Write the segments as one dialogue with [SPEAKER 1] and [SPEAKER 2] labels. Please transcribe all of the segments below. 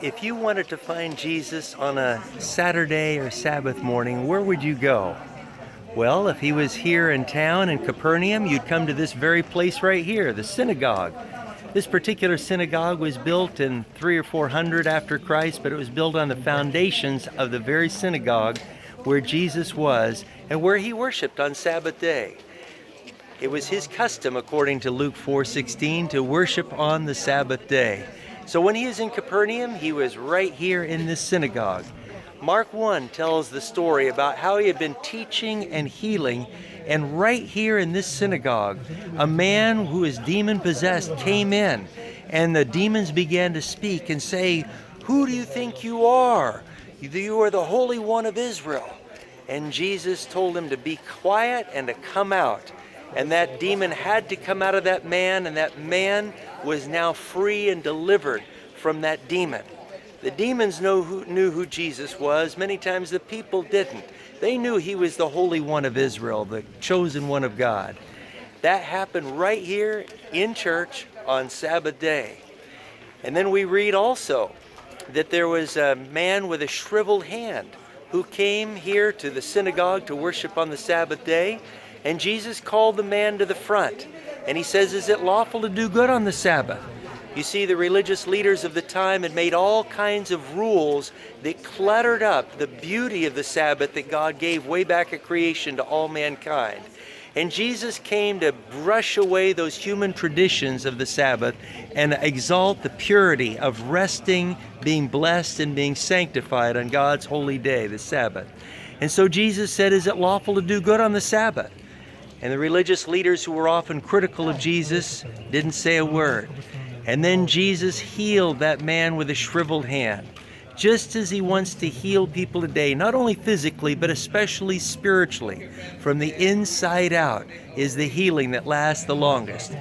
[SPEAKER 1] If you wanted to find Jesus on a Saturday or Sabbath morning, where would you go? Well, if he was here in town in Capernaum, you'd come to this very place right here, the synagogue. This particular synagogue was built in 300 or 400 after Christ, but it was built on the foundations of the very synagogue where Jesus was and where he worshiped on Sabbath day. It was his custom, according to Luke 4:16, to worship on the Sabbath day. So when he was in Capernaum, he was right here in this synagogue. Mark 1 tells the story about how he had been teaching and healing, and right here in this synagogue, a man who is demon-possessed came in, and the demons began to speak and say, "Who do you think you are? You are the Holy One of Israel." And Jesus told him to be quiet and to come out. And that demon had to come out of that man, and that man was now free and delivered from that demon. The demons knew who Jesus was. Many times the people didn't. They knew he was the Holy One of Israel, the chosen one of God. That happened right here in church on Sabbath day. And then we read also that there was a man with a shriveled hand who came here to the synagogue to worship on the Sabbath day. And Jesus called the man to the front, and he says, "Is it lawful to do good on the Sabbath?" You see, the religious leaders of the time had made all kinds of rules that cluttered up the beauty of the Sabbath that God gave way back at creation to all mankind. And Jesus came to brush away those human traditions of the Sabbath and exalt the purity of resting, being blessed, and being sanctified on God's holy day, the Sabbath. And so Jesus said, "Is it lawful to do good on the Sabbath?" And the religious leaders, who were often critical of Jesus, didn't say a word. And then Jesus healed that man with a shriveled hand, just as he wants to heal people today, not only physically, but especially spiritually. From the inside out is the healing that lasts the longest.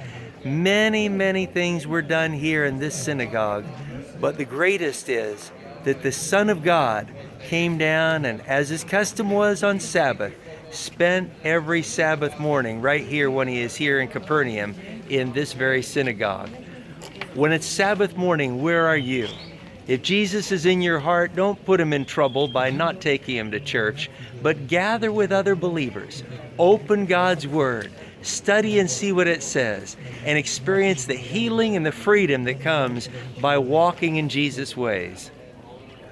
[SPEAKER 1] Many, many things were done here in this synagogue, but the greatest is that the Son of God came down and, as his custom was on Sabbath, spent every Sabbath morning right here when he is here in Capernaum in this very synagogue. When it's Sabbath morning, where are you? If Jesus is in your heart, don't put him in trouble by not taking him to church, but gather with other believers. Open God's Word, study and see what it says, and experience the healing and the freedom that comes by walking in Jesus' ways.